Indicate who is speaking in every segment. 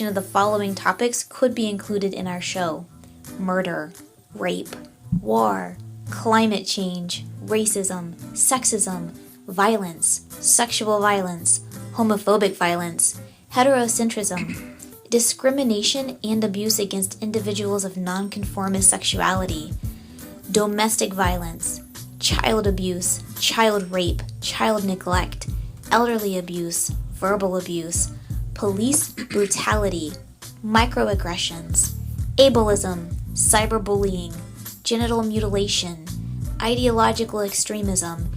Speaker 1: of the following topics could be included in our show: murder, rape, war, climate change, racism, sexism, violence, sexual violence, homophobic violence, heterocentrism, discrimination and abuse against individuals of nonconformist sexuality, domestic violence, child abuse, child rape, child neglect, elderly abuse, verbal abuse, police brutality, microaggressions, ableism, cyberbullying, genital mutilation, ideological extremism,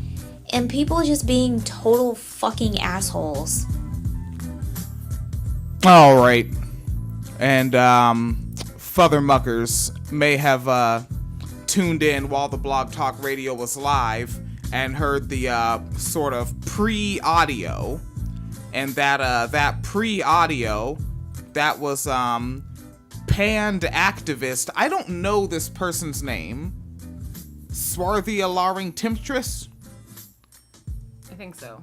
Speaker 1: and people just being total fucking assholes.
Speaker 2: All right. And Futhermuckers may have tuned in while the Blog Talk Radio was live and heard the sort of pre-audio. And that pre-audio, that was panned activist. I don't know this person's name. Swarthy Alarring Temptress?
Speaker 3: I think so.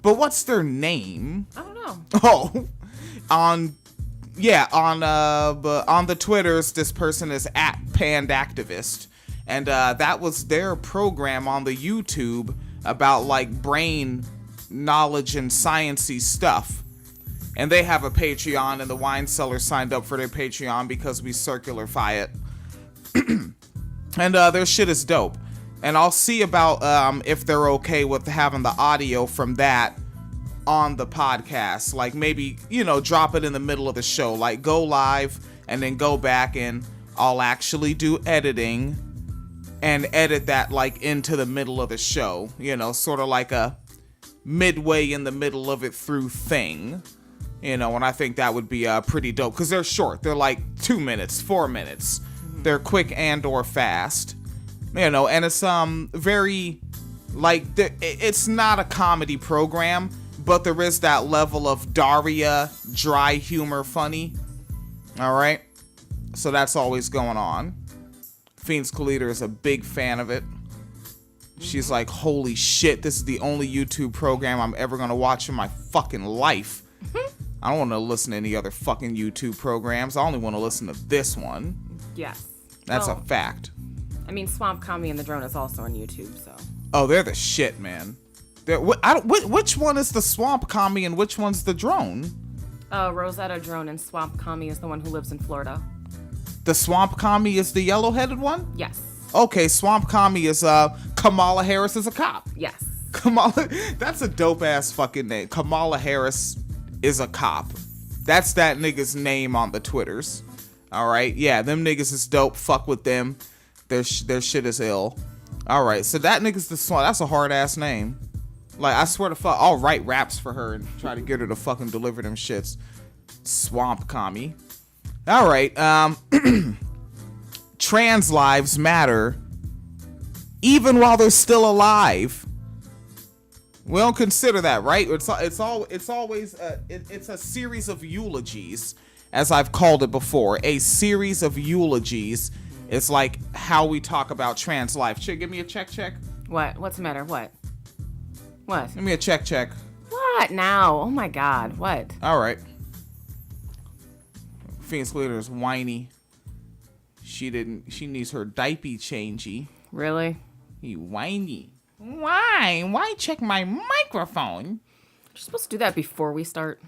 Speaker 2: But what's their name?
Speaker 3: I don't know.
Speaker 2: Oh, on the Twitters, this person is at Panned Activist, and that was their program on the YouTube about like brain knowledge and sciencey stuff. And they have a Patreon, and the wine seller signed up for their Patreon because we circularify it. And their shit is dope. And I'll see about if they're okay with having the audio from that on the podcast. Like maybe, drop it in the middle of the show. Like go live and then go back, and I'll actually do editing and edit that like into the middle of the show. Sort of like a midway in the middle of it through thing. And I think that would be pretty dope, because they're short. They're like 2 minutes, 4 minutes. They're quick and or fast. And it's very like it's not a comedy program, but there is that level of Daria dry humor funny. All right, so that's always going on. Fiends Kalita is a big fan of it. She's like, holy shit, this is the only YouTube program I'm ever gonna watch in my fucking life. I don't want to listen to any other fucking YouTube programs. I only want to listen to this one.
Speaker 3: Yes.
Speaker 2: That's a fact.
Speaker 3: I mean, Swamp Commie and the Drone is also on YouTube, so.
Speaker 2: Oh, they're the shit, man. Which one is the Swamp Commie and which one's the Drone?
Speaker 3: Rosetta Drone, and Swamp Commie is the one who lives in Florida.
Speaker 2: The Swamp Commie is the yellow-headed one?
Speaker 3: Yes.
Speaker 2: Okay, Swamp Commie is Kamala Harris is a cop.
Speaker 3: Yes.
Speaker 2: Kamala, that's a dope-ass fucking name. Kamala Harris is a cop. That's that nigga's name on the Twitters. All right, yeah, them niggas is dope. Fuck with them. Their shit is ill. All right, so that nigga's the Swamp. That's a hard-ass name. Like, I swear to fuck, I'll write raps for her and try to get her to fucking deliver them shits. Swamp Commie. All right, trans lives matter even while they're still alive. We don't consider that, right? It's always it's a series of eulogies, as I've called it before. A series of eulogies. It's like how we talk about trans life. Chick, give me a check.
Speaker 3: What? What's the matter? What?
Speaker 2: Give me a check.
Speaker 3: What now? Oh my god, what?
Speaker 2: All right. Phoenix Leader is whiny. She needs her diaper changey.
Speaker 3: Really?
Speaker 2: He whiny. Why check my microphone?
Speaker 3: You're supposed to do that before we start.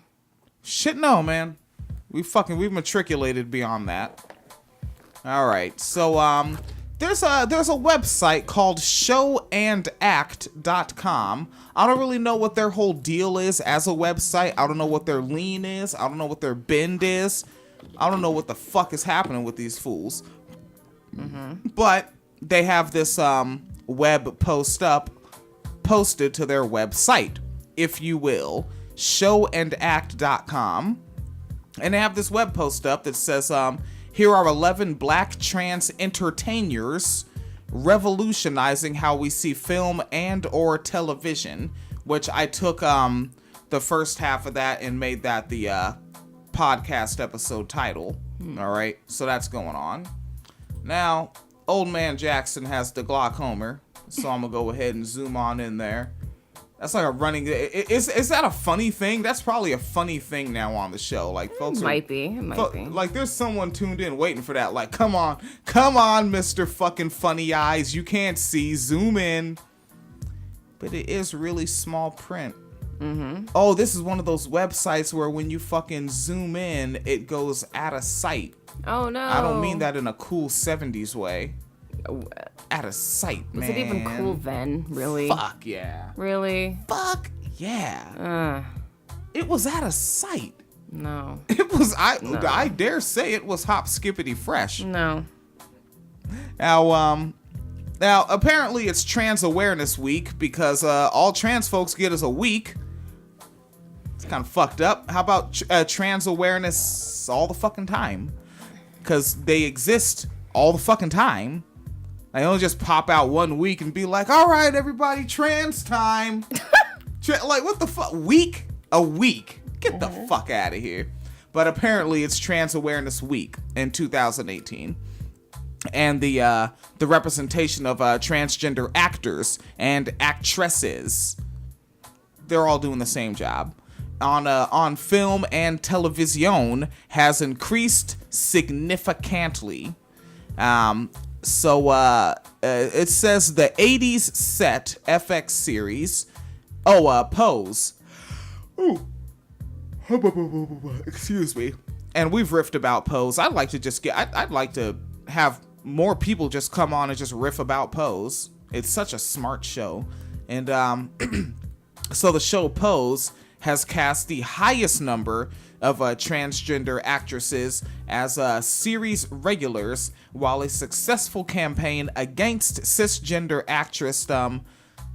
Speaker 2: Shit, no, man. We've matriculated beyond that. All right, so there's a website called showandact.com. I don't really know what their whole deal is as a website. I don't know what their lean is. I don't know what their bend is. I don't know what the fuck is happening with these fools. Mm-hmm. But they have this web posted to their website, if you will, showandact.com. And they have this web post up that says, here are 11 black trans entertainers revolutionizing how we see film and or television, which I took the first half of that and made that the podcast episode title. All right, so that's going on. Now, Old Man Jackson has the glaucoma, so I'm gonna go ahead and zoom on in there. That's like a running. Is that a funny thing? That's probably a funny thing now on the show. Like folks
Speaker 3: It might be.
Speaker 2: Like there's someone tuned in waiting for that. Like come on, Mr. fucking Funny Eyes. You can't see. Zoom in. But it is really small print. Mm-hmm. Oh, this is one of those websites where when you fucking zoom in, it goes out of sight.
Speaker 3: Oh no.
Speaker 2: I don't mean that in a cool 70s way. Out of sight, man.
Speaker 3: Was it even cool then? Really?
Speaker 2: Fuck yeah.
Speaker 3: Really?
Speaker 2: Fuck yeah. It was out of sight.
Speaker 3: No.
Speaker 2: It was. I dare say it was hop skippity fresh.
Speaker 3: No.
Speaker 2: Now apparently it's Trans Awareness Week because all trans folks get is a week. It's kind of fucked up. How about trans awareness all the fucking time? Because they exist all the fucking time. They don't just pop out one week and be like, all right, everybody, trans time. Like, what the fuck? Week? A week? Get the fuck out of here. But apparently it's Trans Awareness Week in 2018. And the representation of transgender actors and actresses, they're all doing the same job. On film and television has increased significantly. So it says the 80s set FX series. Pose. Ooh. Excuse me. And we've riffed about Pose. I'd like to have more people just come on and just riff about Pose. It's such a smart show. And so the show Pose has cast the highest number of transgender actresses as series regulars, while a successful campaign against cisgender actress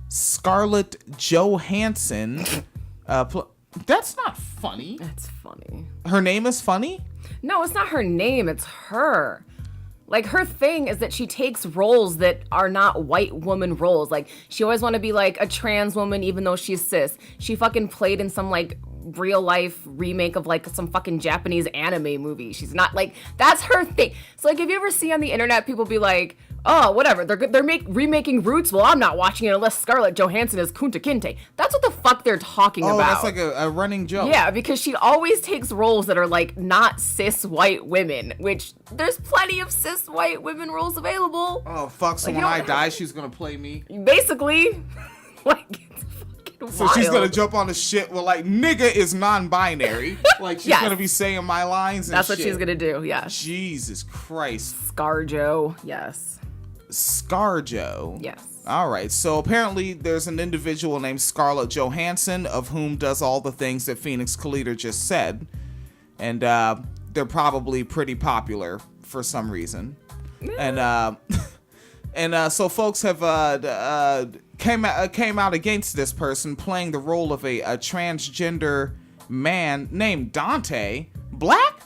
Speaker 2: Scarlett Johansson. That's not funny.
Speaker 3: That's funny.
Speaker 2: Her name is funny?
Speaker 3: No, it's not her name. It's her. Like, her thing is that she takes roles that are not white woman roles. Like, she always want to be, like, a trans woman even though she's cis. She fucking played in some, like, real life remake of, like, some fucking Japanese anime movie. She's not, like, that's her thing. So, like, if you ever see on the internet people be like, oh, whatever, they're remaking Roots, well, I'm not watching it unless Scarlett Johansson is Kunta Kinte. That's what the fuck they're talking about.
Speaker 2: Oh, that's like a running joke.
Speaker 3: Yeah, because she always takes roles that are, like, not cis white women, which there's plenty of cis white women roles available.
Speaker 2: Oh, fuck, so
Speaker 3: like,
Speaker 2: when I die, she's gonna play me?
Speaker 3: Basically. Like, it's fucking
Speaker 2: so
Speaker 3: wild.
Speaker 2: She's gonna jump on the shit with, like, nigga is non-binary. Like, she's gonna be saying my lines and
Speaker 3: that's
Speaker 2: shit.
Speaker 3: what she's gonna do, yeah.
Speaker 2: Jesus Christ.
Speaker 3: Scarjo, yes.
Speaker 2: Scarjo.
Speaker 3: Yes.
Speaker 2: All right. So apparently there's an individual named Scarlett Johansson of whom does all the things that Phoenix Calida just said. And they're probably pretty popular for some reason. And so folks have came out against this person playing the role of a transgender man named Dante. Black?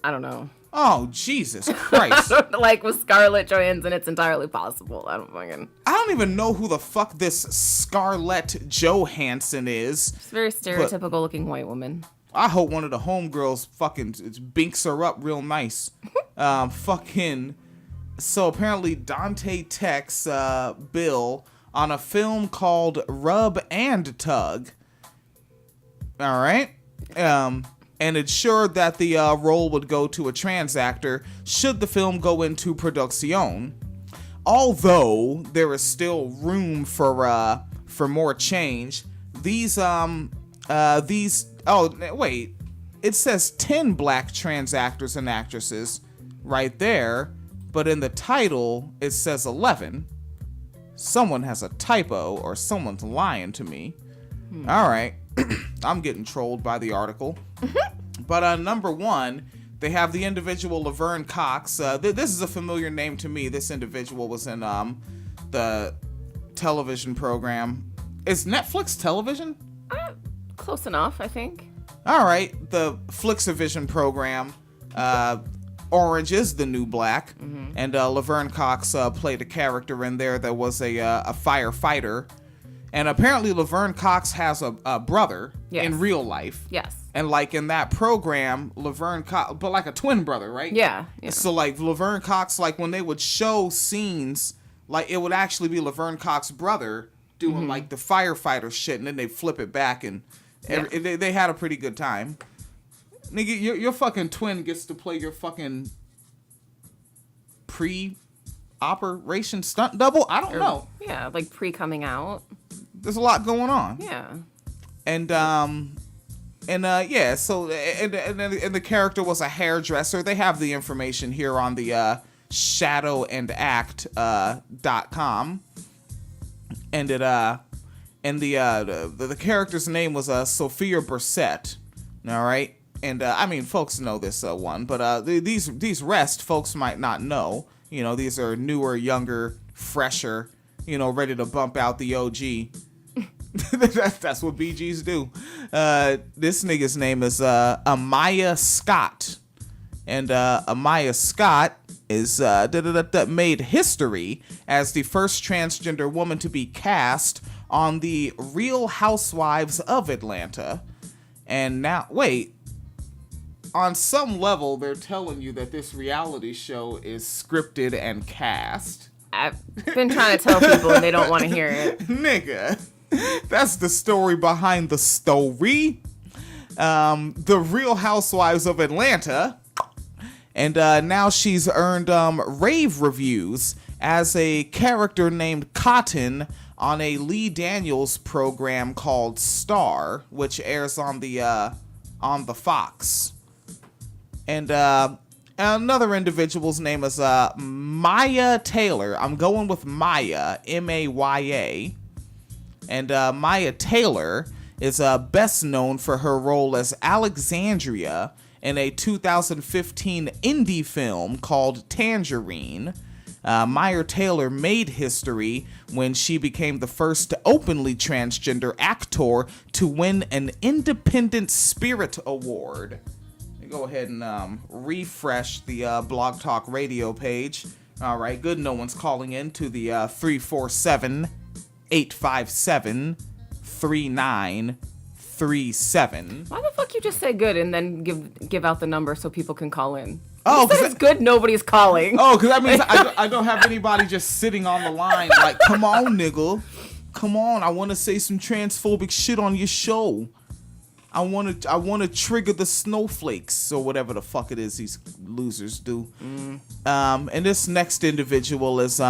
Speaker 3: I don't know.
Speaker 2: Oh, Jesus Christ.
Speaker 3: Like, with Scarlett Johansson, it's entirely possible. I don't
Speaker 2: even know who the fuck this Scarlett Johansson is.
Speaker 3: She's a very stereotypical looking white woman.
Speaker 2: I hope one of the homegirls fucking binks her up real nice. So apparently Dante texts Bill on a film called Rub Tug. All right. And ensured that the role would go to a trans actor should the film go into production. Although there is still room for more change, it says 10 black trans actors and actresses right there, but in the title it says 11. Someone has a typo or someone's lying to me. All right. I'm getting trolled by the article. But number one, they have the individual Laverne Cox. This is a familiar name to me. This individual was in the television program. Is Netflix television?
Speaker 3: Close enough, I think.
Speaker 2: All right. The Flixivision program. Orange is the New Black. Mm-hmm. And Laverne Cox played a character in there that was a firefighter. And apparently Laverne Cox has a brother in real life.
Speaker 3: Yes.
Speaker 2: And like in that program, Laverne Cox, but like a twin brother, right?
Speaker 3: Yeah.
Speaker 2: So like Laverne Cox, like when they would show scenes, like it would actually be Laverne Cox's brother doing like the firefighter shit, and then they flip it back, and they had a pretty good time. Nigga, your fucking twin gets to play your fucking pre-operation stunt double? I don't know.
Speaker 3: Yeah, like pre-coming out.
Speaker 2: There's a lot going on.
Speaker 3: Yeah.
Speaker 2: And so the character was a hairdresser. They have the information here on the shadowandact.com. And the character's name was Sophia Brissett. All right. And I mean, folks know this one, but these rest folks might not know. You know, these are newer, younger, fresher, you know, ready to bump out the OG. That's what BGs do. This nigga's name is Amaya Scott. And Amaya Scott is made history as the first transgender woman to be cast on the Real Housewives of Atlanta. And now, wait. On some level, they're telling you that this reality show is scripted and cast.
Speaker 3: I've been trying to tell people and they don't want to hear it.
Speaker 2: Nigga, that's the story behind the story. The Real Housewives of Atlanta. And now she's earned rave reviews as a character named Cotton on a Lee Daniels program called Star, which airs on the Fox. And another individual's name is Maya Taylor. I'm going with Maya, M-A-Y-A. And Maya Taylor is best known for her role as Alexandria in a 2015 indie film called Tangerine. Maya Taylor made history when she became the first openly transgender actor to win an Independent Spirit Award. Go ahead and refresh the Blog Talk Radio page. All right, good. No one's calling in to the 347-857-3937.
Speaker 3: Why the fuck you just say good and then give out the number so people can call in?
Speaker 2: Oh,
Speaker 3: because it's good. Nobody's calling.
Speaker 2: Oh, because that means I don't have anybody just sitting on the line like, come on, nigga, come on. I want to say some transphobic shit on your show. I want to trigger the snowflakes or whatever the fuck it is these losers do. And this next individual is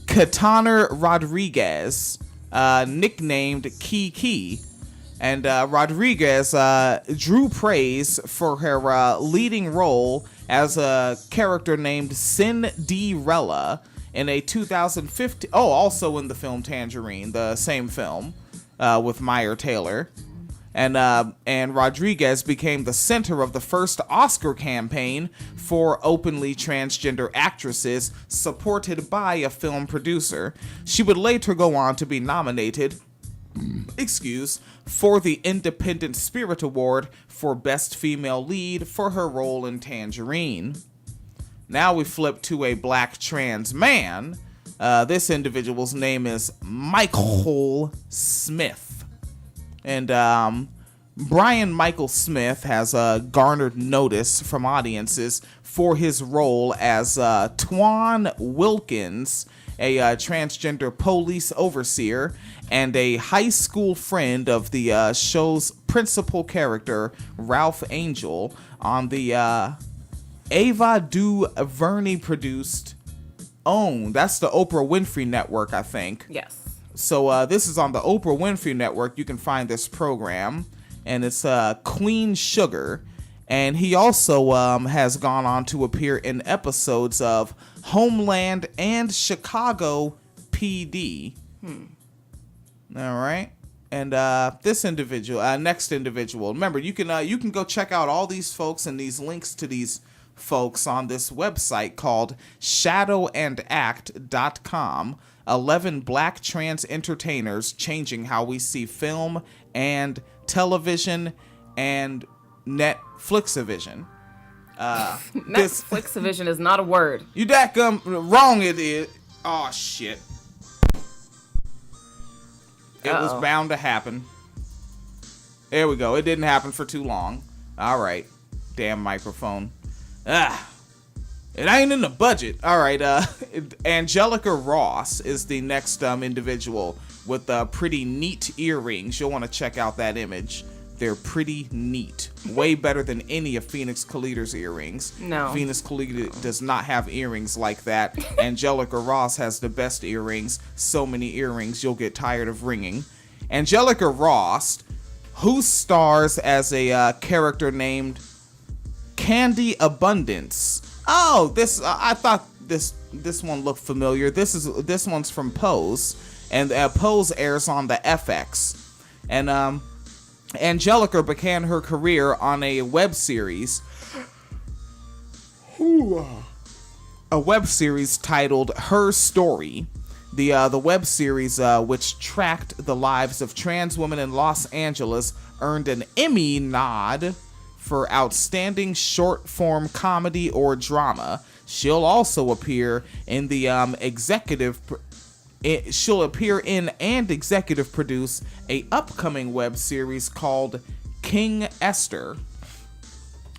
Speaker 2: Katana Rodriguez, nicknamed Kiki. And Rodriguez drew praise for her leading role as a character named Cinderella in a 2015... Oh, also in the film Tangerine, the same film with Maya Taylor. And Rodriguez became the center of the first Oscar campaign for openly transgender actresses, supported by a film producer. She would later go on to be nominated, for the Independent Spirit Award for Best Female Lead for her role in Tangerine. Now we flip to a black trans man. This individual's name is Michael Smith. And Brian Michael Smith has garnered notice from audiences for his role as Twan Wilkins, a transgender police overseer and a high school friend of the show's principal character, Ralph Angel, on the Ava DuVernay produced OWN. That's the Oprah Winfrey Network, I think.
Speaker 3: Yes.
Speaker 2: So this is on the Oprah Winfrey Network. You can find this program, and it's Queen Sugar. And he also has gone on to appear in episodes of Homeland and Chicago PD. All right. And this individual, next individual. Remember, you can go check out all these folks and these links to these folks on this website called shadowandact.com. 11 black trans entertainers changing how we see film and television and Netflix-a-vision.
Speaker 3: Netflix-a-vision is not a word.
Speaker 2: You dadgum wrong it is. Oh, shit. It was bound to happen. There we go. It didn't happen for too long. All right. Damn microphone. It ain't in the budget. All right. Angelica Ross is the next individual with pretty neat earrings. You'll want to check out that image. They're pretty neat. Way better than any of Phoenix Calita's earrings.
Speaker 3: No.
Speaker 2: Phoenix Calita does not have earrings like that. Angelica Ross has the best earrings. So many earrings you'll get tired of ringing. Angelica Ross, who stars as a character named Candy Abundance. Oh, this I thought this one looked familiar. This one's from Pose, and Pose airs on the FX. And Angelica began her career on a web series. A web series titled Her Story. The web series, which tracked the lives of trans women in Los Angeles, earned an Emmy nod for Outstanding Short Form Comedy or Drama. She'll also appear in the she'll appear in and executive produce a upcoming web series called King Esther.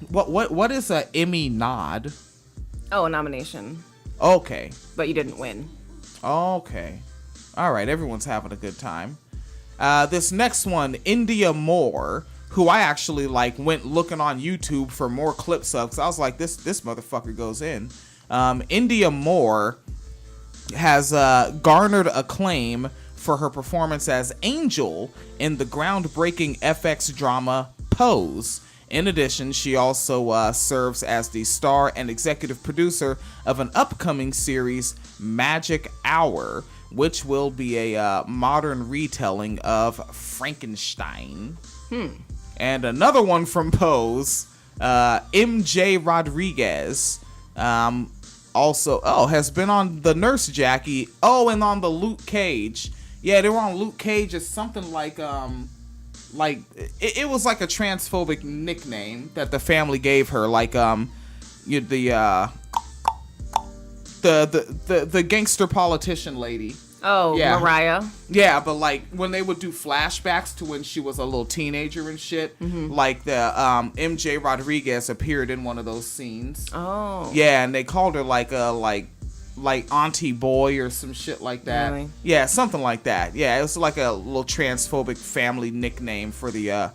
Speaker 2: What is a Emmy nod?
Speaker 3: Oh, a nomination.
Speaker 2: Okay.
Speaker 3: But you didn't win.
Speaker 2: Okay. All right, everyone's having a good time. This next one, India Moore, who I actually went looking on YouTube for more clips of, because I was like, this motherfucker goes in. India Moore has garnered acclaim for her performance as Angel in the groundbreaking FX drama Pose. In addition, she also serves as the star and executive producer of an upcoming series, Magic Hour, which will be a modern retelling of Frankenstein. And another one from Pose, MJ Rodriguez, also has been on the Nurse Jackie. Oh, and on the Luke Cage. Yeah, they were on Luke Cage as something like it was like a transphobic nickname that the family gave her, the gangster politician lady.
Speaker 3: Oh, yeah. Mariah.
Speaker 2: Yeah, but when they would do flashbacks to when she was a little teenager and shit, the MJ Rodriguez appeared in one of those scenes.
Speaker 3: Oh.
Speaker 2: Yeah, and they called her like Auntie Boy or some shit like that.
Speaker 3: Really?
Speaker 2: Yeah, something like that. Yeah, it was like a little transphobic family nickname for the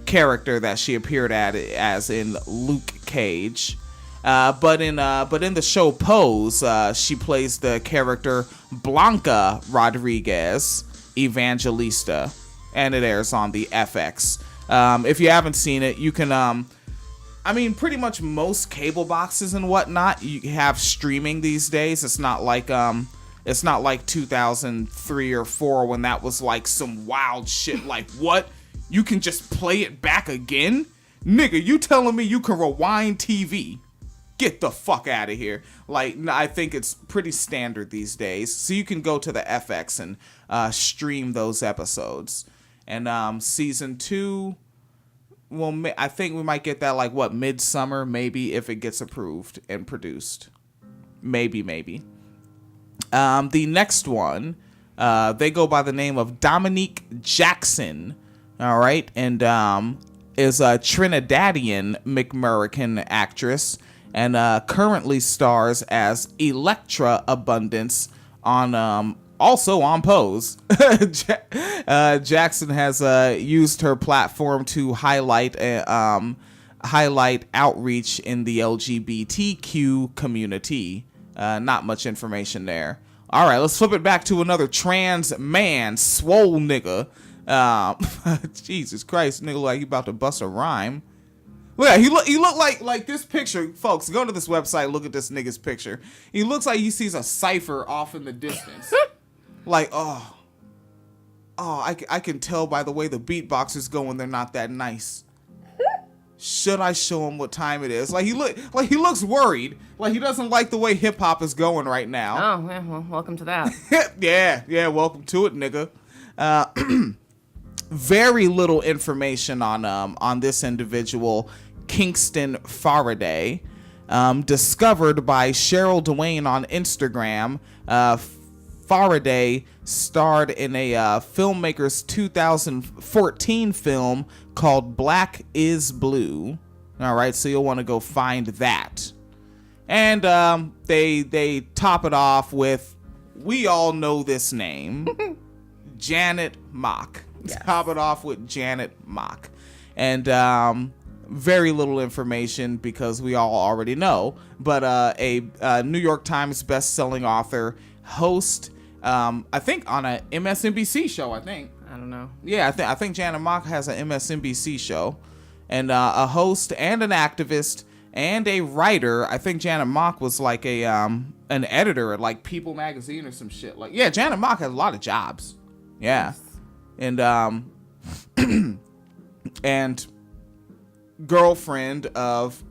Speaker 2: character that she appeared as in Luke Cage. But in the show Pose, she plays the character Blanca Rodriguez Evangelista, and it airs on the FX. If you haven't seen it, you can pretty much most cable boxes and whatnot you have streaming these days. It's not like 2003 or 4 when that was like some wild shit. Like, what? You can just play it back again? Nigga, you telling me you can rewind TV? Get the fuck out of here. I think it's pretty standard these days. So you can go to the FX and stream those episodes. And season 2, well, I think we might get that midsummer, maybe, if it gets approved and produced. Maybe. The next one, they go by the name of Dominique Jackson. All right. And is a Trinidadian McMurrican actress. And currently stars as Electra Abundance on also on Pose. Jackson has used her platform to highlight outreach in the LGBTQ community. Not much information there. All right, let's flip it back to another trans man, swole nigga. Jesus Christ, nigga, like he about to bust a rhyme. Look, he look like this picture, folks. Go to this website, look at this nigga's picture. He looks like he sees a cipher off in the distance. I can tell by the way the beatboxers going, they're not that nice. Should I show him what time it is? He looks worried. Like he doesn't like the way hip hop is going right now.
Speaker 3: Oh, yeah, well, welcome to that.
Speaker 2: yeah, welcome to it, nigga. Very little information on this individual, Kingston Faraday, discovered by Cheryl Dwayne on Instagram. Faraday starred in a filmmaker's 2014 film called Black is Blue. All right, so you'll want to go find that. And they top it off with, we all know this name, Janet Mock.
Speaker 3: Yes.
Speaker 2: Top it off with Janet Mock. And very little information because we all already know. But a New York Times best-selling author, host, I think on a MSNBC show, I think.
Speaker 3: I don't know.
Speaker 2: Yeah, I think Janet Mock has an MSNBC show. And a host and an activist and a writer. I think Janet Mock was like an editor at like People magazine or some shit. Like, yeah, Janet Mock has a lot of jobs. Yeah. And and girlfriend of,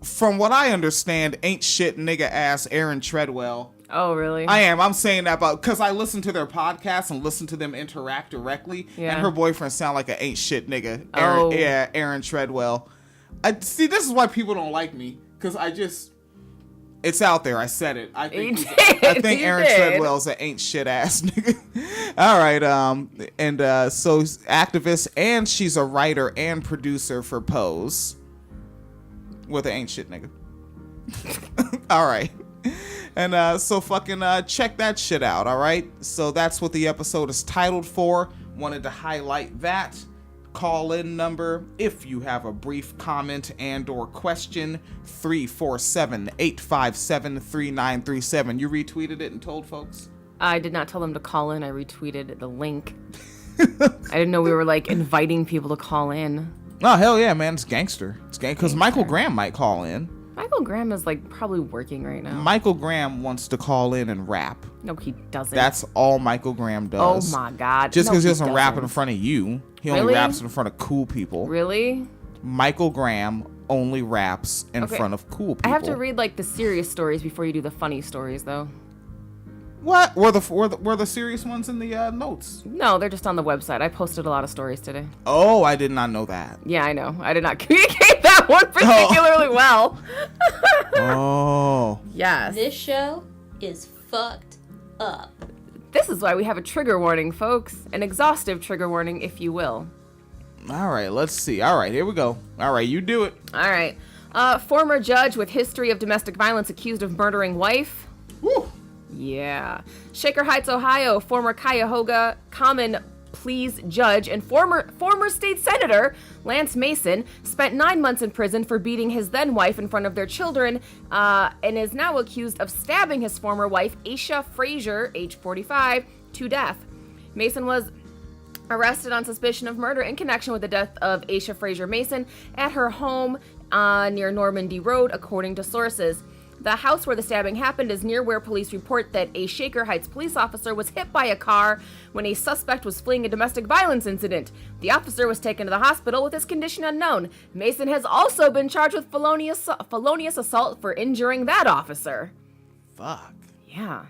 Speaker 2: from what I understand, ain't shit nigga ass Aaron Treadwell.
Speaker 3: Oh, really?
Speaker 2: I'm saying that because I listen to their podcast and listen to them interact directly.
Speaker 3: Yeah.
Speaker 2: And her boyfriend sound like an ain't shit nigga.
Speaker 3: Oh.
Speaker 2: Aaron Treadwell. See, this is why people don't like me. Because it's out there. I said it. I think Aaron Treadwell's an ain't shit ass nigga. All right. So activist, and she's a writer and producer for Pose with an ain't shit nigga. All right. And so fucking check that shit out, all right? So that's what the episode is titled for. Wanted to highlight that. Call-in number, if you have a brief comment and or question, 347-857-3937. You retweeted it and told folks?
Speaker 3: I did not tell them to call in. I retweeted the link. I didn't know we were, like, inviting people to call in.
Speaker 2: Oh, hell yeah, man. It's gangster. It's gangster. Because Michael Graham might call in.
Speaker 3: Michael Graham is, like, probably working right now.
Speaker 2: Michael Graham wants to call in and rap.
Speaker 3: No, he doesn't.
Speaker 2: That's all Michael Graham does.
Speaker 3: Oh, my God.
Speaker 2: Just because
Speaker 3: he
Speaker 2: he doesn't rap in front of you. He only
Speaker 3: Really?
Speaker 2: raps in front of cool people.
Speaker 3: Really?
Speaker 2: Michael Graham only raps in front of cool people.
Speaker 3: I have to read, like, the serious stories before you do the funny stories, though.
Speaker 2: What? Were the serious ones in the notes?
Speaker 3: No, they're just on the website. I posted a lot of stories today.
Speaker 2: Oh, I did not know that.
Speaker 3: Yeah, I know. I did not communicate that one particularly well.
Speaker 2: Oh.
Speaker 3: Yes.
Speaker 1: This show is fucked up.
Speaker 3: This is why we have a trigger warning, folks. An exhaustive trigger warning, if you will.
Speaker 2: All right, let's see. All right, here we go. All right, you do it.
Speaker 3: All right. Former judge with history of domestic violence accused of murdering wife.
Speaker 2: Woo.
Speaker 3: Yeah. Shaker Heights, Ohio, former Cuyahoga Common Pleas judge and former state senator Lance Mason spent 9 months in prison for beating his then wife in front of their children, and is now accused of stabbing his former wife, Aisha Frazier, age 45, to death. Mason was arrested on suspicion of murder in connection with the death of Aisha Frazier Mason at her home near Normandy Road, according to sources. The house where the stabbing happened is near where police report that a Shaker Heights police officer was hit by a car when a suspect was fleeing a domestic violence incident. The officer was taken to the hospital with his condition unknown. Mason has also been charged with felonious assault for injuring that officer.
Speaker 2: Fuck.
Speaker 3: Yeah.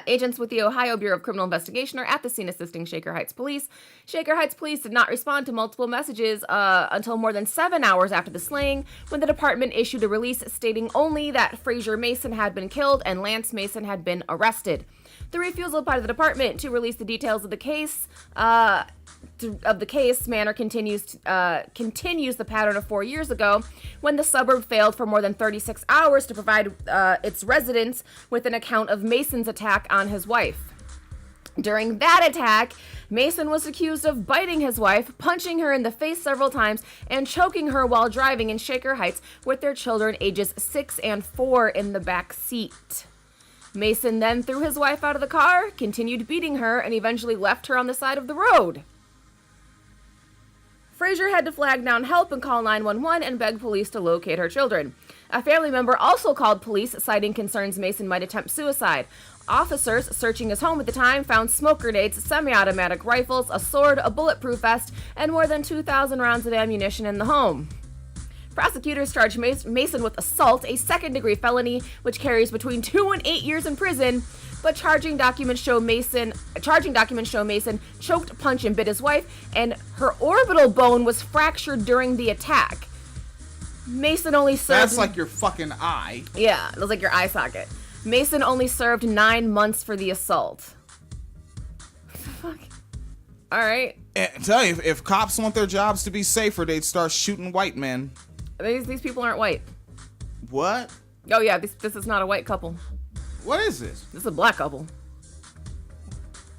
Speaker 3: Agents with the Ohio Bureau of Criminal Investigation are at the scene assisting Shaker Heights Police. Shaker Heights Police did not respond to multiple messages until more than 7 hours after the slaying, when the department issued a release stating only that Frazier Mason had been killed and Lance Mason had been arrested. The refusal by the department to release the details of the case manner continues the pattern of 4 years ago, when the suburb failed for more than 36 hours to provide its residents with an account of Mason's attack on his wife. During that attack, Mason was accused of biting his wife, punching her in the face several times, and choking her while driving in Shaker Heights with their children ages 6 and 4 in the back seat. Mason then threw his wife out of the car, continued beating her, and eventually left her on the side of the road. Frazier had to flag down help and call 911 and beg police to locate her children. A family member also called police, citing concerns Mason might attempt suicide. Officers searching his home at the time found smoke grenades, semi-automatic rifles, a sword, a bulletproof vest, and more than 2,000 rounds of ammunition in the home. Prosecutors charged Mason with assault, a second-degree felony, which carries between 2 and 8 years in prison. But charging documents show Mason choked, punched, and bit his wife, and her orbital bone was fractured during the attack. Mason only served...
Speaker 2: That's like your fucking eye.
Speaker 3: Yeah, it was like your eye socket. Mason only served 9 months for the assault. Fuck. All right.
Speaker 2: I tell you, if cops want their jobs to be safer, they'd start shooting white men.
Speaker 3: These people aren't white.
Speaker 2: What?
Speaker 3: Oh yeah, this is not a white couple.
Speaker 2: What is this?
Speaker 3: This is a black couple.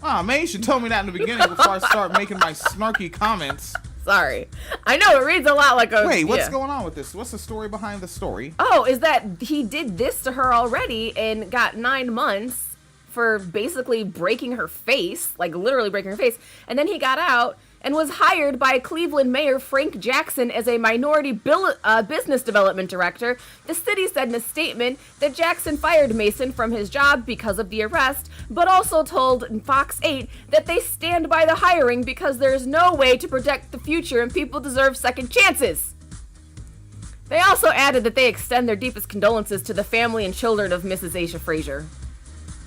Speaker 2: Oh, man, you should tell me that in the beginning before I start making my snarky comments.
Speaker 3: Sorry. I know it reads a lot like a...
Speaker 2: Wait, what's going on with this? What's the story behind the story?
Speaker 3: Oh, is that he did this to her already and got 9 months for basically breaking her face, like literally breaking her face. And then he got out and was hired by Cleveland Mayor Frank Jackson as a minority business development director. The city said in a statement that Jackson fired Mason from his job because of the arrest, but also told Fox 8 that they stand by the hiring because there is no way to protect the future and people deserve second chances. They also added that they extend their deepest condolences to the family and children of Mrs. Asia Frazier.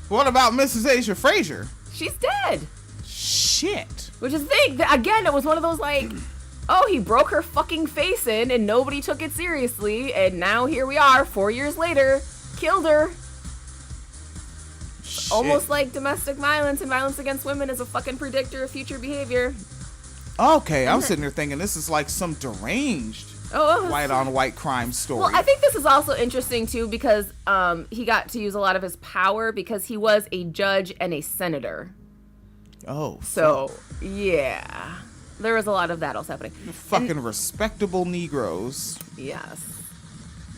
Speaker 2: What about Mrs. Asia Frazier?
Speaker 3: She's dead.
Speaker 2: Shit.
Speaker 3: Which is the thing, again, it was one of those like, oh, he broke her fucking face in and nobody took it seriously, and now here we are, 4 years later, killed her.
Speaker 2: Shit.
Speaker 3: Almost like domestic violence and violence against women is a fucking predictor of future behavior.
Speaker 2: Okay, I'm sitting here thinking this is like some deranged white on white crime story.
Speaker 3: Well, I think this is also interesting too because he got to use a lot of his power because he was a judge and a senator.
Speaker 2: Oh,
Speaker 3: so yeah, there was a lot of that also happening.
Speaker 2: Fucking respectable Negroes.
Speaker 3: Yes.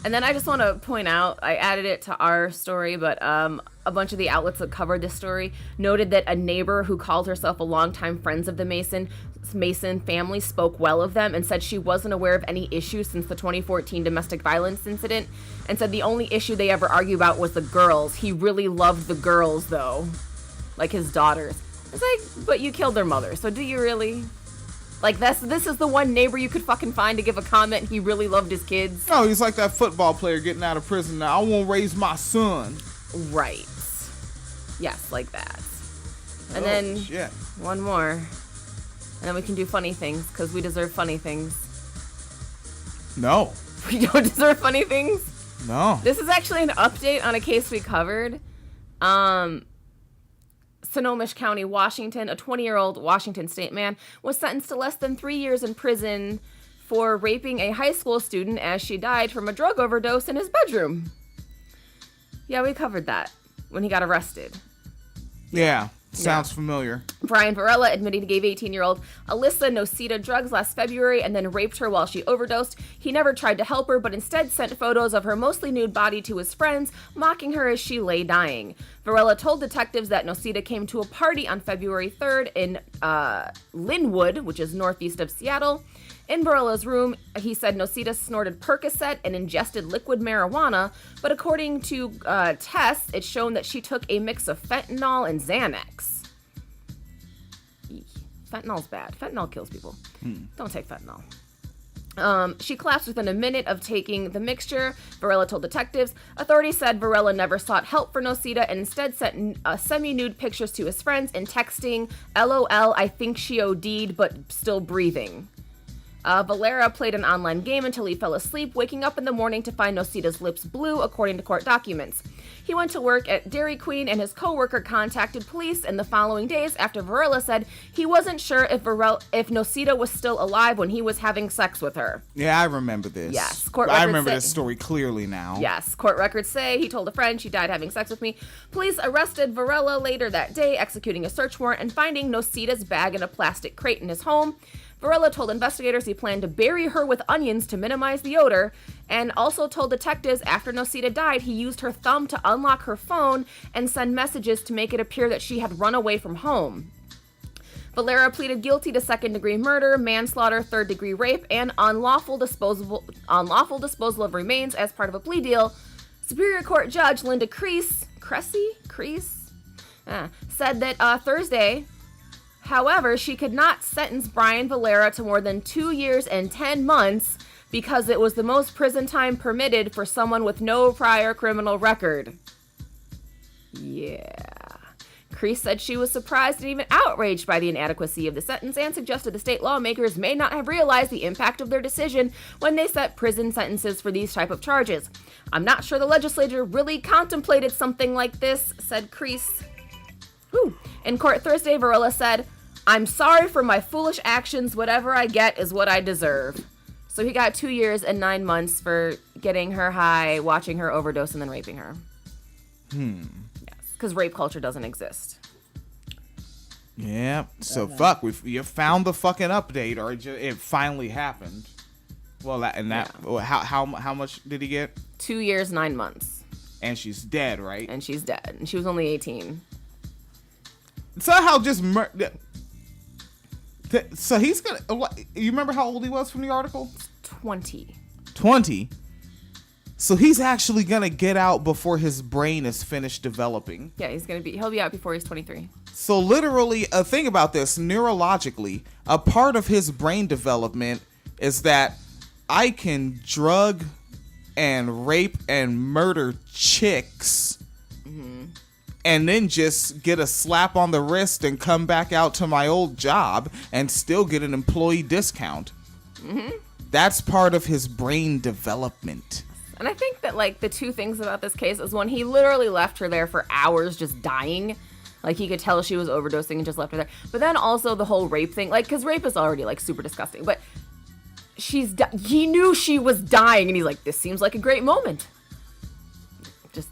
Speaker 3: And then I just want to point out, I added it to our story, but a bunch of the outlets that covered this story noted that a neighbor who called herself a longtime friend of the Mason family spoke well of them and said she wasn't aware of any issues since the 2014 domestic violence incident, and said the only issue they ever argued about was the girls. He really loved the girls, though, like his daughters. It's like, but you killed their mother, so do you really? Like, this is the one neighbor you could fucking find to give a comment. He really loved his kids.
Speaker 2: Oh, he's like that football player getting out of prison now. I won't raise my son.
Speaker 3: Right. Yes, like that. And then
Speaker 2: shit.
Speaker 3: One more. And then we can do funny things, because we deserve funny things.
Speaker 2: No.
Speaker 3: We don't deserve funny things?
Speaker 2: No.
Speaker 3: This is actually an update on a case we covered. Snohomish County, Washington, a 20-year-old Washington state man was sentenced to less than 3 years in prison for raping a high school student as she died from a drug overdose in his bedroom. Yeah, we covered that when he got arrested.
Speaker 2: Yeah, sounds familiar.
Speaker 3: Brian Varela admitted he gave 18-year-old Alyssa Nocita drugs last February and then raped her while she overdosed. He never tried to help her, but instead sent photos of her mostly nude body to his friends, mocking her as she lay dying. Varela told detectives that Nocita came to a party on February 3rd in Linwood, which is northeast of Seattle. In Varela's room, he said Nocita snorted Percocet and ingested liquid marijuana, but according to tests, it's shown that she took a mix of fentanyl and Xanax. Fentanyl's bad. Fentanyl kills people. Don't take fentanyl. She collapsed within a minute of taking the mixture, Varela told detectives. Authorities said Varela never sought help for Nocita and instead sent semi-nude pictures to his friends and texting, LOL, I think she OD'd, but still breathing. Valera played an online game until he fell asleep, waking up in the morning to find Nocita's lips blue, according to court documents. He went to work at Dairy Queen and his co-worker contacted police in the following days after Varela said he wasn't sure if Nocita was still alive when he was having sex with her.
Speaker 2: Yeah, I remember this.
Speaker 3: Yes.
Speaker 2: I remember this story clearly now.
Speaker 3: Yes. Court records say he told a friend she died having sex with me. Police arrested Varela later that day, executing a search warrant and finding Nocita's bag in a plastic crate in his home. Varela told investigators he planned to bury her with onions to minimize the odor, and also told detectives after Nocita died he used her thumb to unlock her phone and send messages to make it appear that she had run away from home. Valera pleaded guilty to second-degree murder, manslaughter, third-degree rape, and unlawful disposal of remains as part of a plea deal. Superior Court Judge Linda Crease said that Thursday. However, she could not sentence Brian Valera to more than 2 years and 10 months because it was the most prison time permitted for someone with no prior criminal record. Yeah. Crease said she was surprised and even outraged by the inadequacy of the sentence and suggested the state lawmakers may not have realized the impact of their decision when they set prison sentences for these type of charges. I'm not sure the legislature really contemplated something like this, said Crease. In court Thursday, Varela said, I'm sorry for my foolish actions. Whatever I get is what I deserve. So he got 2 years and 9 months for getting her high, watching her overdose, and then raping her. Yes, because rape culture doesn't exist.
Speaker 2: Yeah. So fuck, you found the fucking update, or it finally happened. Well, how much did he get?
Speaker 3: 2 years, 9 months.
Speaker 2: And she's dead, right?
Speaker 3: And she's dead. And she was only 18.
Speaker 2: Somehow just so he's gonna. You remember how old he was from the article?
Speaker 3: 20.
Speaker 2: 20. So he's actually gonna get out before his brain is finished developing.
Speaker 3: Yeah, he'll be out before he's 23.
Speaker 2: So literally, a thing about this, neurologically, a part of his brain development is that I can drug and rape and murder chicks and then just get a slap on the wrist and come back out to my old job and still get an employee discount. That's part of his brain development.
Speaker 3: And I think that, like, the two things about this case is, one, he literally left her there for hours just dying. Like, he could tell she was overdosing and just left her there. But then also the whole rape thing, like, because rape is already, like, super disgusting. But he knew she was dying, and he's like, this seems like a great moment. Just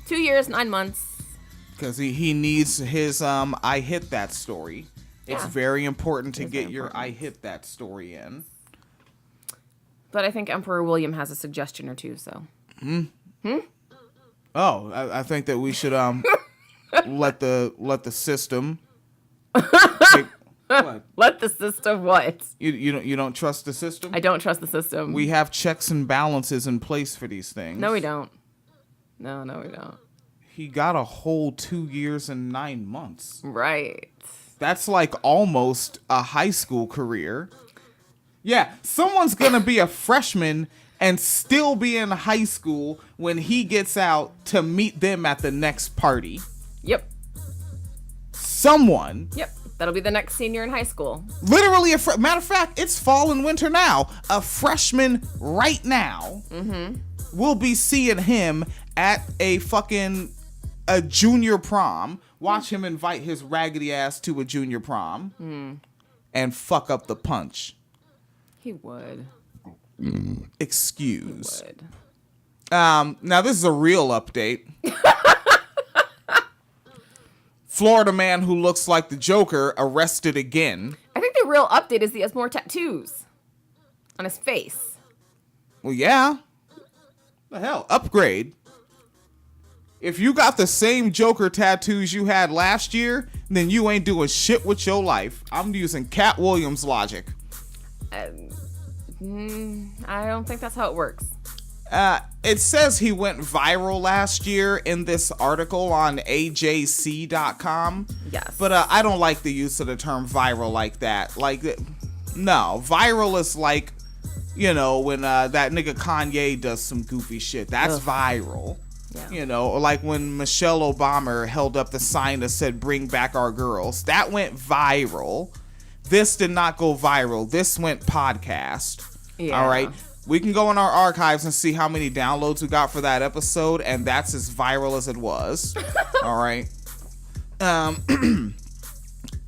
Speaker 3: 2 years, 9 months.
Speaker 2: Because he needs his I hit that story. It's very important to get your I hit that story in.
Speaker 3: But I think Emperor William has a suggestion or two, so.
Speaker 2: Oh, I think that we should let the system. What?
Speaker 3: Let the system what?
Speaker 2: You don't trust the system?
Speaker 3: I don't trust the system.
Speaker 2: We have checks and balances in place for these things.
Speaker 3: No, we don't. No, we don't.
Speaker 2: He got a whole 2 years and 9 months.
Speaker 3: Right.
Speaker 2: That's like almost a high school career. Yeah, someone's gonna be a freshman and still be in high school when he gets out to meet them at the next party.
Speaker 3: Yep.
Speaker 2: Someone.
Speaker 3: Yep. That'll be the next senior in high school.
Speaker 2: Literally, matter of fact, it's fall and winter now. A freshman right now will be seeing him at a junior prom. Watch him invite his raggedy ass to a junior prom and fuck up the punch.
Speaker 3: He would.
Speaker 2: Excuse.
Speaker 3: He would.
Speaker 2: Now this is a real update. Florida man who looks like the Joker arrested again.
Speaker 3: I think the real update is he has more tattoos on his face.
Speaker 2: Well, yeah. The hell? Upgrade. If you got the same Joker tattoos you had last year, then you ain't doing shit with your life. I'm using Cat Williams logic.
Speaker 3: I don't think that's how it works.
Speaker 2: It says he went viral last year in this article on AJC.com.
Speaker 3: Yes.
Speaker 2: But I don't like the use of the term viral like that. Like, no. Viral is like, when that nigga Kanye does some goofy shit. That's viral. Yeah. Or like when Michelle Obama held up the sign that said, "Bring back our girls." That went viral. This did not go viral. This went podcast. Yeah. All right. We can go in our archives and see how many downloads we got for that episode, and that's as viral as it was. All right.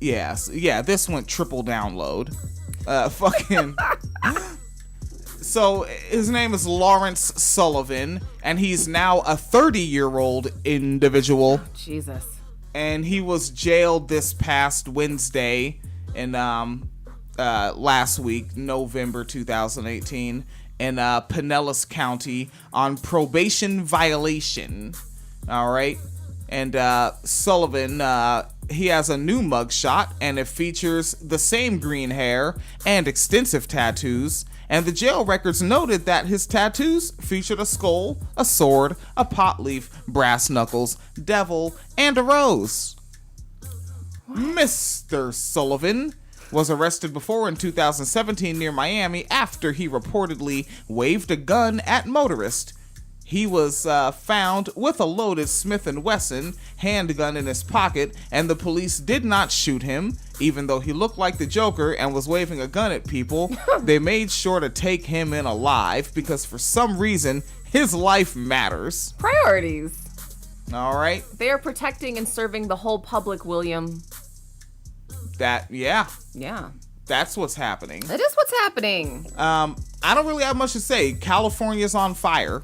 Speaker 2: Yes. Yeah, this went triple download. So his name is Lawrence Sullivan, and he's now a 30-year-old individual.
Speaker 3: Oh, Jesus. And
Speaker 2: he was jailed this past Wednesday in last week, November 2018, in Pinellas County on probation violation. All right. And Sullivan, he has a new mugshot, and it features the same green hair and extensive tattoos. And the jail records noted that his tattoos featured a skull, a sword, a pot leaf, brass knuckles, devil, and a rose. What? Mr. Sullivan was arrested before in 2017 near Miami after he reportedly waved a gun at motorists. He was found with a loaded Smith & Wesson handgun in his pocket, and the police did not shoot him. Even though he looked like the Joker and was waving a gun at people, they made sure to take him in alive because for some reason, his life matters.
Speaker 3: Priorities.
Speaker 2: All right.
Speaker 3: They are protecting and serving the whole public, William.
Speaker 2: Yeah.
Speaker 3: Yeah.
Speaker 2: That's what's happening.
Speaker 3: That is what's happening.
Speaker 2: I don't really have much to say. California's on fire.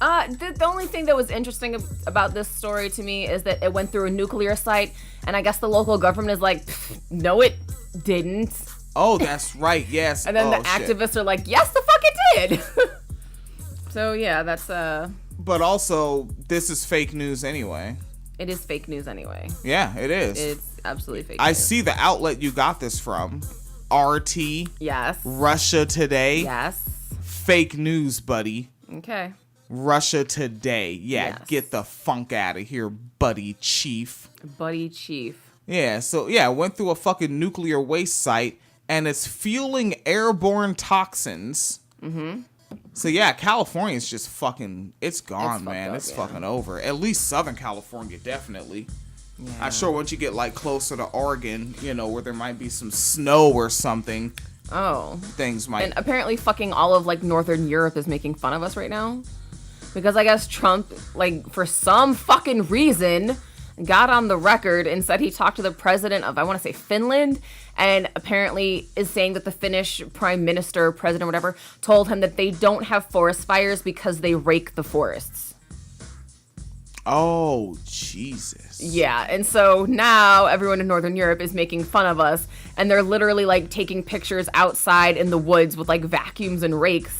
Speaker 3: The only thing that was interesting about this story to me is that it went through a nuclear site, and I guess the local government is like, no, it didn't.
Speaker 2: Oh, that's right. Yes.
Speaker 3: And then the activists are like, yes, the fuck it did. So yeah, that's
Speaker 2: But also, this is fake news anyway.
Speaker 3: It is fake news anyway.
Speaker 2: Yeah, it is.
Speaker 3: It's absolutely fake
Speaker 2: I
Speaker 3: news.
Speaker 2: see the outlet you got this from. RT.
Speaker 3: Yes.
Speaker 2: Russia Today.
Speaker 3: Yes.
Speaker 2: Fake news, buddy.
Speaker 3: Okay.
Speaker 2: Russia Today. Yeah,
Speaker 3: Yes.
Speaker 2: get the funk out of here, buddy chief.
Speaker 3: Buddy chief.
Speaker 2: Yeah, so yeah, went through a fucking nuclear waste site and it's fueling airborne toxins. Mm-hmm. So yeah, California's just fucking, it's gone, man. It's fucking over. At least Southern California, definitely. Yeah. I'm sure once you get like closer to Oregon, you know, where there might be some snow or something.
Speaker 3: Oh.
Speaker 2: Things might.
Speaker 3: And apparently fucking all of like Northern Europe is making fun of us right now. Because I guess Trump, like, for some fucking reason, got on the record and said he talked to the president of, I want to say, Finland, and apparently is saying that the Finnish prime minister, president, whatever, told him that they don't have forest fires because they rake the forests.
Speaker 2: Oh, Jesus.
Speaker 3: Yeah, and so now everyone in Northern Europe is making fun of us, and they're literally, like, taking pictures outside in the woods with, like, vacuums and rakes,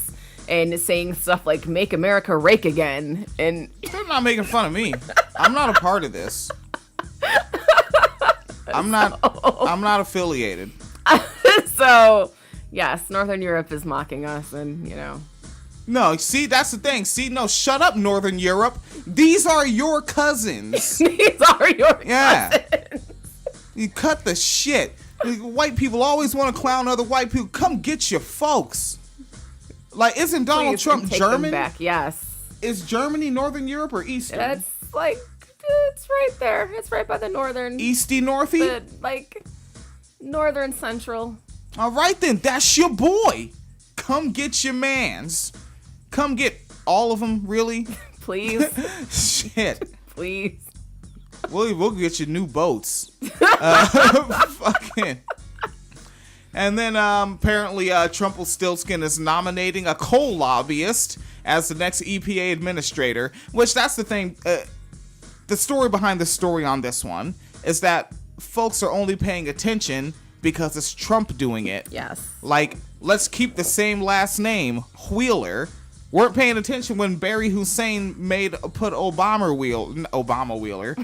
Speaker 3: and saying stuff like, make America rake again. And
Speaker 2: they're not making fun of me. I'm not a part of this. I'm not affiliated.
Speaker 3: So, yes, Northern Europe is mocking us, and, you know.
Speaker 2: No, see, that's the thing. See, no, shut up, Northern Europe. These are your cousins.
Speaker 3: These are your cousins.
Speaker 2: You cut the shit. White people always want to clown other white people. Come get your folks. Like, isn't Donald Trump German?
Speaker 3: Back. Yes.
Speaker 2: Is Germany Northern Europe or Eastern?
Speaker 3: It's like, it's right there. It's right by the northern.
Speaker 2: Easty, Northy?
Speaker 3: Like, northern central.
Speaker 2: All right, then. That's your boy. Come get your mans. Come get all of them, really?
Speaker 3: Please.
Speaker 2: Shit.
Speaker 3: Please.
Speaker 2: We'll get you new boats. Fucking. And then apparently Trump Stiltskin is nominating a coal lobbyist as the next EPA administrator, which that's the thing. The story behind the story on this one is that folks are only paying attention because it's Trump doing it.
Speaker 3: Yes.
Speaker 2: Like, let's keep the same last name, Wheeler. Weren't paying attention when Barry Hussein put Obama Wheeler,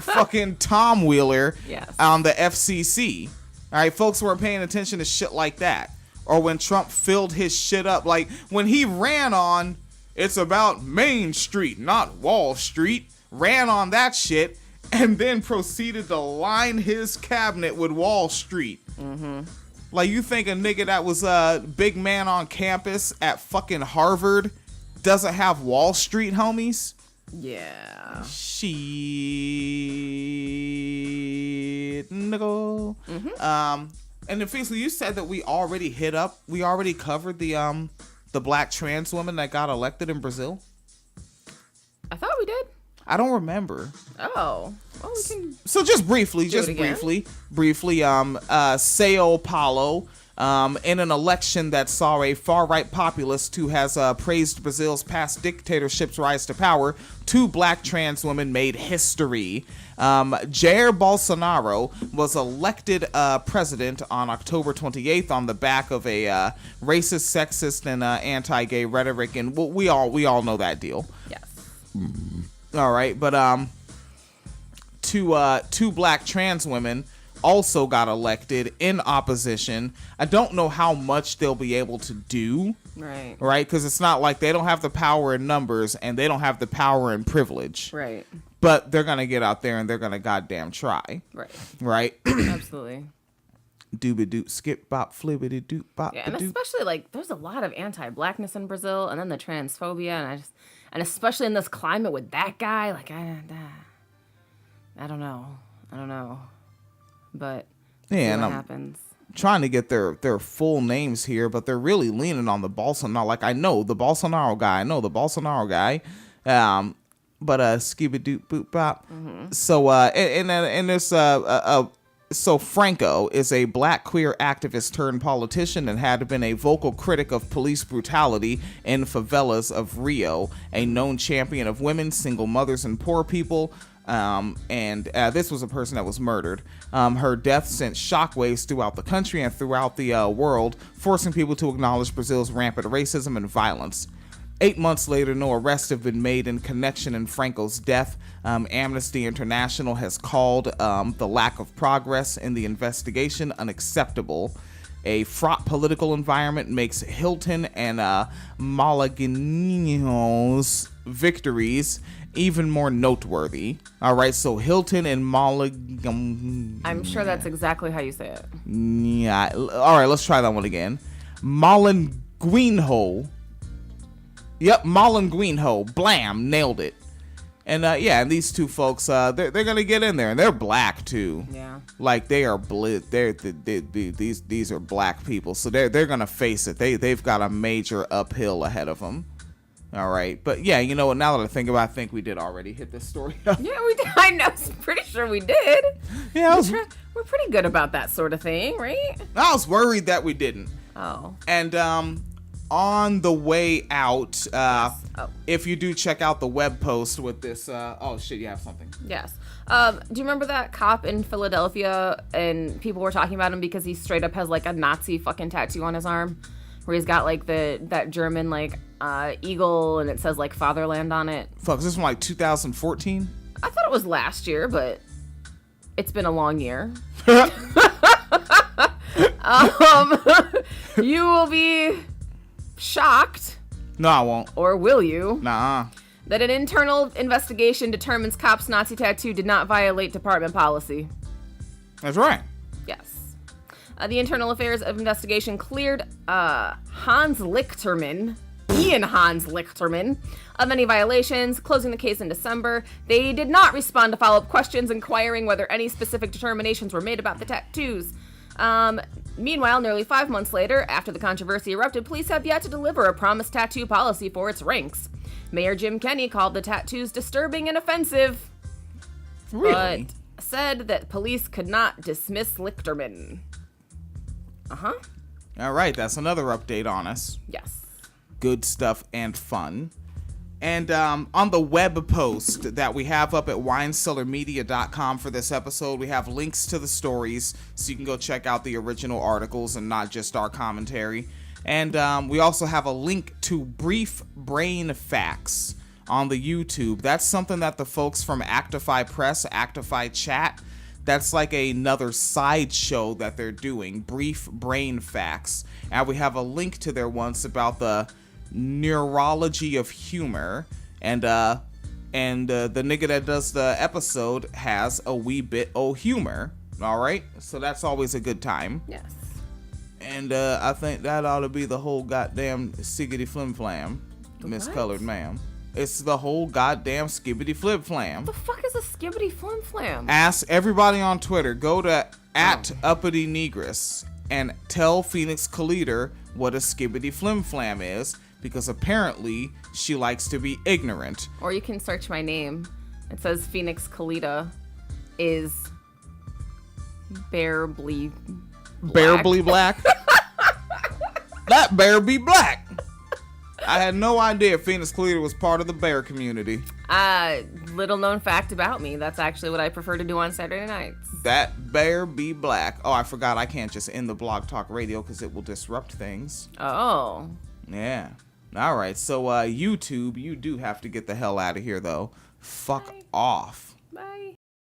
Speaker 2: fucking Tom Wheeler on the FCC. All right, folks weren't paying attention to shit like that. Or when Trump filled his shit up. Like, when he ran on, it's about Main Street, not Wall Street. Ran on that shit and then proceeded to line his cabinet with Wall Street. Mm-hmm. Like, you think a nigga that was a big man on campus at fucking Harvard doesn't have Wall Street homies?
Speaker 3: Yeah.
Speaker 2: Shit, nigga. Mm-hmm. And then basically you said that we already covered the black trans woman that got elected in Brazil.
Speaker 3: I thought we did.
Speaker 2: I don't remember.
Speaker 3: Oh. Well, we can.
Speaker 2: So just briefly, Sao Paulo, in an election that saw a far-right populist who has praised Brazil's past dictatorship's rise to power, 2 black trans women made history. Jair Bolsonaro was elected president on October 28th on the back of a racist, sexist, and anti-gay rhetoric, and we all know that deal.
Speaker 3: Yes.
Speaker 2: All right, but two black trans women also got elected in opposition. I don't know how much they'll be able to do.
Speaker 3: Right.
Speaker 2: Right? Because it's not like they don't have the power in numbers and they don't have the power in privilege.
Speaker 3: Right.
Speaker 2: But they're going to get out there and they're going to goddamn try.
Speaker 3: Right.
Speaker 2: Right?
Speaker 3: Absolutely.
Speaker 2: Doobie-doop, skip, bop, flibbity-doop, bop.
Speaker 3: Yeah, and especially, like, there's a lot of anti-blackness in Brazil, and then the transphobia, and especially in this climate with that guy, like, I don't know. But
Speaker 2: yeah,
Speaker 3: and
Speaker 2: what
Speaker 3: happens.
Speaker 2: Trying to get their full names here, but they're really leaning on the Bolsonaro. Like, I know the Bolsonaro guy. But skibby doop boop bop. Mm-hmm. So and there's So Franco is a black queer activist turned politician and had been a vocal critic of police brutality in favelas of Rio, a known champion of women, single mothers, and poor people. This was a person that was murdered. Her death sent shockwaves throughout the country and throughout the world, forcing people to acknowledge Brazil's rampant racism and violence. 8 months later, no arrests have been made in connection in Franco's death. Amnesty International has called the lack of progress in the investigation unacceptable. A fraught political environment makes Hilton and Malagueño's victories even more noteworthy. All right, so Hilton and
Speaker 3: I'm sure that's exactly how you say it.
Speaker 2: Yeah. All right, let's try that one again. Malagueño. Yep, Malagueño. Blam, nailed it. And and these two folks, they're gonna get in there, and they're black too.
Speaker 3: Yeah.
Speaker 2: Like they are these are black people, so they're gonna face it. They've got a major uphill ahead of them. All right, but yeah, you know what? Now that I think about it, I think we did already hit this story up.
Speaker 3: Yeah, we did. I know. I'm pretty sure we did.
Speaker 2: Yeah,
Speaker 3: we're pretty good about that sort of thing, right?
Speaker 2: I was worried that we didn't.
Speaker 3: Oh.
Speaker 2: And on the way out, if you do check out the web post with this, oh shit, you have something.
Speaker 3: Yes. Do you remember that cop in Philadelphia, and people were talking about him because he straight up has like a Nazi fucking tattoo on his arm, where he's got like that German like eagle, and it says like fatherland on it. Fuck,
Speaker 2: is this from like 2014?
Speaker 3: I thought it was last year, but it's been a long year. You will be shocked.
Speaker 2: No, I won't.
Speaker 3: Or will you?
Speaker 2: Nah.
Speaker 3: That an internal investigation determines cop's Nazi tattoo did not violate department policy.
Speaker 2: That's right.
Speaker 3: Yes. The Internal Affairs Investigation cleared Ian Hans Lichterman, of any violations, closing the case in December. They did not respond to follow-up questions inquiring whether any specific determinations were made about the tattoos. Meanwhile, nearly 5 months later, after the controversy erupted, police have yet to deliver a promised tattoo policy for its ranks. Mayor Jim Kenney called the tattoos disturbing and offensive.
Speaker 2: Really?
Speaker 3: But said that police could not dismiss Lichterman. Uh-huh.
Speaker 2: All right, that's another update on us.
Speaker 3: Yes.
Speaker 2: Good stuff and fun. And on the web post that we have up at winecellarmedia.com for this episode, we have links to the stories so you can go check out the original articles and not just our commentary. And we also have a link to Brief Brain Facts on the YouTube. That's something that the folks from Actify Press, Actify Chat, that's like another side show that they're doing, Brief Brain Facts. And we have a link to their ones about the neurology of humor, and the nigga that does the episode has a wee bit of humor. All right, so that's always a good time.
Speaker 3: Yes.
Speaker 2: And I think that ought to be the whole goddamn skibbity flim flam, miscolored ma'am. It's the whole goddamn skibbity flip flam.
Speaker 3: What the fuck is a skibbity flim flam?
Speaker 2: Ask everybody on Twitter. Go to @uppity negress and tell Phoenix Kaliter what a skibbity flim flam is, because apparently she likes to be ignorant.
Speaker 3: Or you can search my name. It says Phoenix Kalita is bearably
Speaker 2: black. That bear be black. I had no idea Phoenix Kalita was part of the bear community.
Speaker 3: Little known fact about me. That's actually what I prefer to do on Saturday nights.
Speaker 2: That bear be black. Oh, I forgot I can't just end the Blog Talk Radio because it will disrupt things.
Speaker 3: Oh.
Speaker 2: Yeah. All right. So YouTube, you do have to get the hell out of here, though. Fuck off.